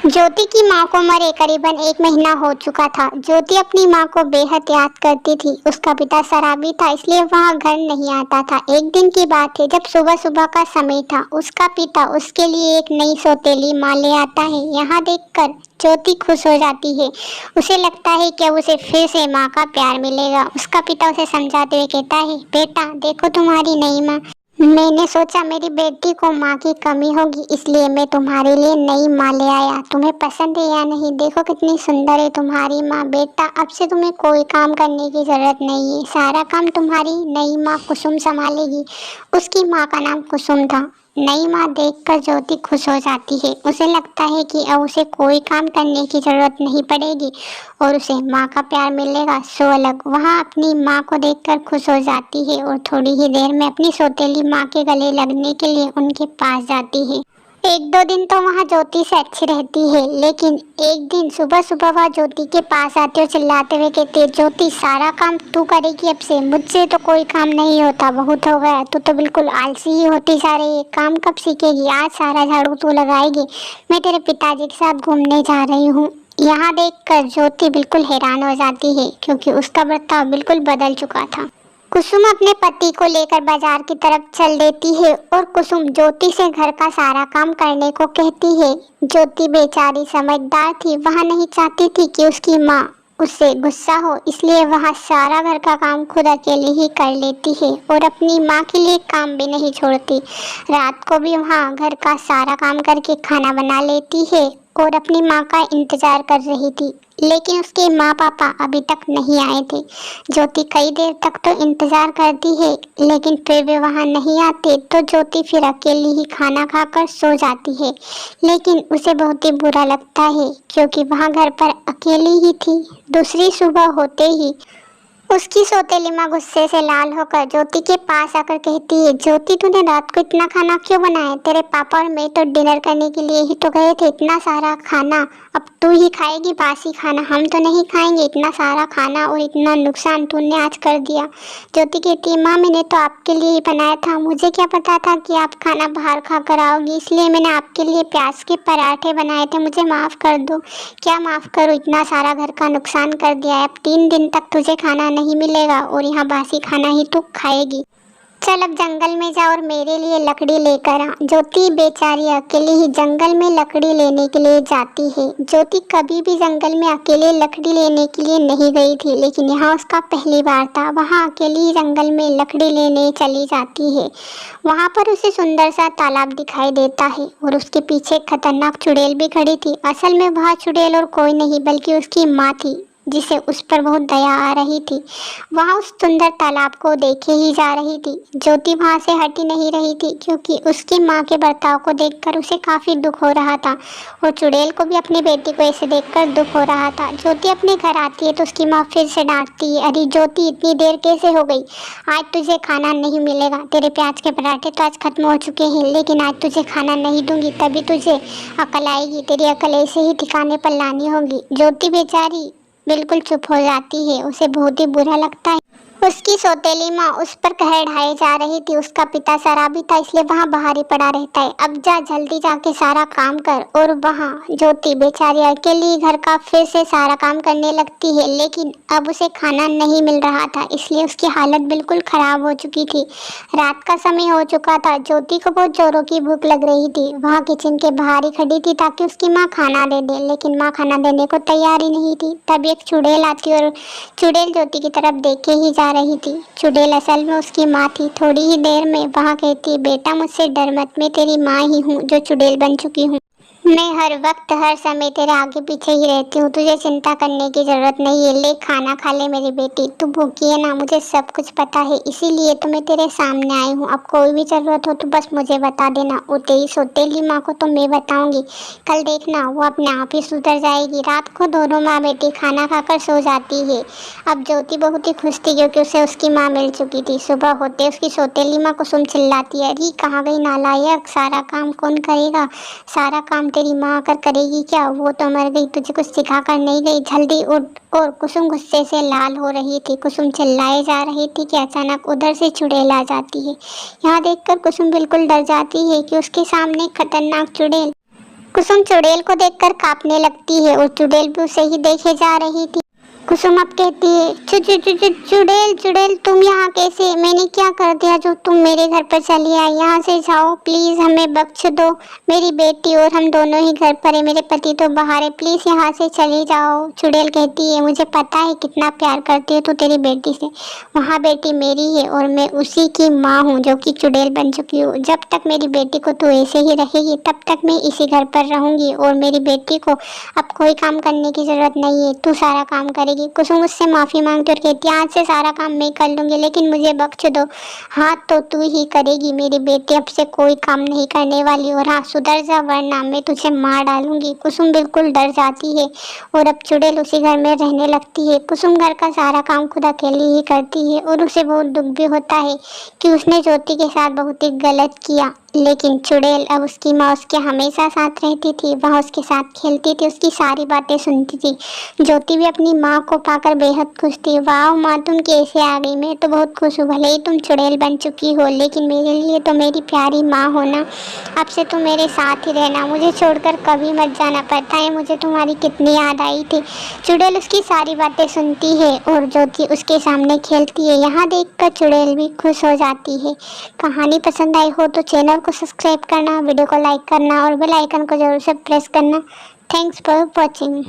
ज्योति की माँ को मरे करीबन 1 महीना हो चुका था। ज्योति अपनी माँ को बेहद याद करती थी। उसका पिता शराबी था, इसलिए वह घर नहीं आता था। एक दिन की बात है, जब सुबह सुबह का समय था। उसका पिता उसके लिए एक नई सौतेली माँ ले आता है। यहाँ देखकर ज्योति खुश हो जाती है। उसे लगता है कि अब उसे फिर से माँ का प्यार मिलेगा। उसका पिता उसे समझाते हुए कहता है, बेटा देखो तुम्हारी नई माँ। मैंने सोचा मेरी बेटी को माँ की कमी होगी, इसलिए मैं तुम्हारे लिए नई माँ ले आया। तुम्हें पसंद है या नहीं? देखो कितनी सुंदर है तुम्हारी माँ। बेटा अब से तुम्हें कोई काम करने की जरूरत नहीं है, सारा काम तुम्हारी नई माँ कुसुम संभालेगी। उसकी माँ का नाम कुसुम था। नई माँ देखकर ज्योति खुश हो जाती है। उसे लगता है कि अब उसे कोई काम करने की जरूरत नहीं पड़ेगी और उसे माँ का प्यार मिलेगा। सो अलग वहाँ अपनी माँ को देखकर खुश हो जाती है और थोड़ी ही देर में अपनी सौतेली माँ के गले लगने के लिए उनके पास जाती है। 1-2 दिन तो वहाँ ज्योति से अच्छी रहती है, लेकिन एक दिन सुबह सुबह वह ज्योति के पास आती और चिल्लाते हुए कहती है, ज्योति सारा काम तू करेगी अब से? मुझसे तो कोई काम नहीं होता, बहुत हो गया। तू तो बिल्कुल आलसी ही होती जा रही है। काम कब सीखेगी? आज सारा झाड़ू तू लगाएगी। मैं तेरे पिताजी के साथ घूमने जा रही हूँ। यहाँ देखकर ज्योति बिल्कुल हैरान हो जाती है, क्योंकि उसका बर्ताव बिल्कुल बदल चुका था। कुसुम अपने पति को लेकर बाजार की तरफ चल देती है और कुसुम ज्योति से घर का सारा काम करने को कहती है। ज्योति बेचारी समझदार थी, वह नहीं चाहती थी कि उसकी माँ उससे गुस्सा हो, इसलिए वह सारा घर का काम खुद अकेले ही कर लेती है और अपनी माँ के लिए काम भी नहीं छोड़ती। रात को भी वहाँ घर का सारा काम करके खाना बना लेती है और अपनी माँ का इंतजार कर रही थी, लेकिन उसके माँ पापा अभी तक नहीं आए थे। ज्योति कई देर तक तो इंतजार करती है, लेकिन फिर वे वहाँ नहीं आते तो ज्योति फिर अकेली ही खाना खाकर सो जाती है। लेकिन उसे बहुत ही बुरा लगता है, क्योंकि वहाँ घर पर अकेली ही थी। दूसरी सुबह होते ही उसकी सौतेली माँ गुस्से से लाल होकर ज्योति के पास आकर कहती है, ज्योति तूने रात को इतना खाना क्यों बनाया? तेरे पापा और मैं तो डिनर करने के लिए ही तो गए थे। इतना सारा खाना अब तू ही खाएगी? बासी खाना हम तो नहीं खाएंगे। इतना सारा खाना और इतना नुकसान तूने आज कर दिया। ज्योति कहती है, माँ मैंने तो आपके लिए ही बनाया था, मुझे क्या पता था कि आप खाना बाहर खा कर आओगी, इसलिए मैंने आपके लिए प्याज के पराठे बनाए थे, मुझे माफ़ कर दो। क्या माफ़ करूँ? इतना सारा घर का नुकसान कर दिया है। अब 3 दिन तक तुझे खाना नहीं मिलेगा और यहाँ बासी खाना ही तू खाएगी। चल अब जंगल में जा और मेरे लिए लकड़ी लेकर आ। ज्योति बेचारी अकेले ही जंगल में लकड़ी लेने के लिए जाती है। ज्योति कभी भी जंगल में अकेले लकड़ी लेने के लिए नहीं गई थी, लेकिन यहाँ उसका पहली बार था। वहाँ अकेली ही जंगल में लकड़ी लेने चली जाती है। वहाँ पर उसे सुंदर सा तालाब दिखाई देता है और उसके पीछे खतरनाक चुड़ैल भी खड़ी थी। असल में वह चुड़ैल और कोई नहीं बल्कि उसकी माँ थी, जिसे उस पर बहुत दया आ रही थी। वहाँ उस सुंदर तालाब को देखे ही जा रही थी। ज्योति वहाँ से हटी नहीं रही थी, क्योंकि उसकी माँ के बर्ताव को देखकर उसे काफ़ी दुख हो रहा था और चुड़ैल को भी अपनी बेटी को ऐसे देखकर दुख हो रहा था। ज्योति अपने घर आती है तो उसकी माँ फिर से डांटती है, अरे ज्योति इतनी देर कैसे हो गई? आज तुझे खाना नहीं मिलेगा। तेरे प्याज के पराठे तो आज खत्म हो चुके हैं, लेकिन आज तुझे खाना नहीं दूंगी, तभी तुझे अकल आएगी। तेरी अकल ऐसे ही ठिकाने पर लानी होगी। ज्योति बेचारी बिल्कुल चुप हो जाती है। उसे बहुत ही बुरा लगता है। उसकी सौतेली माँ उस पर कहर ढाई जा रही थी। उसका पिता शराबी था, इसलिए वहाँ बाहर ही पड़ा रहता है। अब जा जल्दी जाके सारा काम कर। और वहाँ ज्योति बेचारी अकेली घर का फिर से सारा काम करने लगती है, लेकिन अब उसे खाना नहीं मिल रहा था, इसलिए उसकी हालत बिल्कुल खराब हो चुकी थी। रात का समय हो चुका था। ज्योति को बहुत जोरों की भूख लग रही थी। वहाँ किचन के बाहर ही खड़ी थी ताकि उसकी माँ खाना दे दे, लेकिन माँ खाना देने को तैयार ही नहीं थी। तभी एक चुड़ैल आती और चुड़ैल ज्योति की तरफ देखे ही जा रही थी। चुड़ैल असल में उसकी माँ थी। थोड़ी ही देर में वहाँ कहती, बेटा मुझसे डर मत, मैं तेरी माँ ही हूँ जो चुड़ैल बन चुकी हूँ। मैं हर वक्त हर समय तेरे आगे पीछे ही रहती हूँ, तुझे चिंता करने की जरूरत नहीं है। ले खाना खा ले मेरी बेटी, तू भूखी है ना? मुझे सब कुछ पता है, इसीलिए तो मैं तेरे सामने आई हूँ। अब कोई भी जरूरत हो तो बस मुझे बता देना। और तेरी सौतेली माँ को तो मैं बताऊंगी, कल देखना वो अपने आप ही सुधर जाएगी। रात को दोनों माँ बेटी खाना खाकर सो जाती है। अब ज्योति बहुत ही खुश थी, क्योंकि उसे उसकी माँ मिल चुकी थी। सुबह होते उसकी सौतेली माँ कुसुम चिल्लाती है, अरे कहाँ गई नालायक? सारा काम कौन करेगा? सारा काम तेरी माँ आकर करेगी क्या? वो तो मर गई, तुझे कुछ सिखा कर नहीं गई, जल्दी उठ। और कुसुम गुस्से से लाल हो रही थी। कुसुम चिल्लाए जा रही थी कि अचानक उधर से चुड़ैल आ जाती है। यहाँ देखकर कुसुम बिल्कुल डर जाती है कि उसके सामने खतरनाक चुड़ैल कुसुम चुड़ैल को देखकर कांपने लगती है और चुड़ैल भी उसे ही देखे जा रही थी। कुसुम अब कहती है, चु चु चु चु चुड़ैल चुड़ैल तुम यहाँ कैसे? मैंने क्या कर दिया जो तुम मेरे घर पर चली आई? यहाँ से जाओ प्लीज, हमें बख्श दो। मेरी बेटी और हम दोनों ही घर पर है, मेरे पति तो बाहर है, प्लीज यहाँ से चली जाओ। चुड़ैल कहती है, मुझे पता है कितना प्यार करती है तू तेरी बेटी से। वहाँ बेटी मेरी है और मैं उसी की माँ हूँ जो कि चुड़ैल बन चुकी हूँ। जब तक मेरी बेटी को तू ऐसे ही रहेगी तब तक मैं इसी घर पर रहूंगी और मेरी बेटी को अब कोई काम करने की जरूरत नहीं है, तू सारा काम करेगी। कुसुम उससे माफी मांगती और कहती है, आज से सारा काम मैं कर लूंगी लेकिन मुझे बख्श दो। हाँ तो तू ही करेगी, मेरी बेटी अब से कोई काम नहीं करने वाली, और हाँ सुधर जा वरना मैं तुझे मार डालूंगी। कुसुम बिल्कुल डर जाती है और अब चुड़ैल उसी घर में रहने लगती है। कुसुम घर का सारा काम खुद अकेली ही करती है और उसे बहुत दुख भी होता है कि उसने ज्योति के साथ बहुत ही गलत किया। लेकिन चुड़ैल अब उसकी माँ उसके हमेशा साथ रहती थी, वह उसके साथ खेलती थी, उसकी सारी बातें सुनती थी। ज्योति भी अपनी माँ को पाकर बेहद खुश थी। वाह माँ तुम कैसे आ गई? मैं तो बहुत खुश हूँ, भले ही तुम चुड़ैल बन चुकी हो लेकिन मेरे लिए तो मेरी प्यारी माँ हो ना। अब से तुम मेरे साथ ही रहना, मुझे छोड़कर कभी मत जाना। पता है मुझे तुम्हारी कितनी याद आई थी। चुड़ैल उसकी सारी बातें सुनती है और ज्योति उसके सामने खेलती है। यहाँ देखकर चुड़ैल भी खुश हो जाती है। कहानी पसंद आई हो तो चैनल को सब्सक्राइब करना, वीडियो को लाइक करना और बेल आइकन को जरूर से प्रेस करना। Thanks for watching.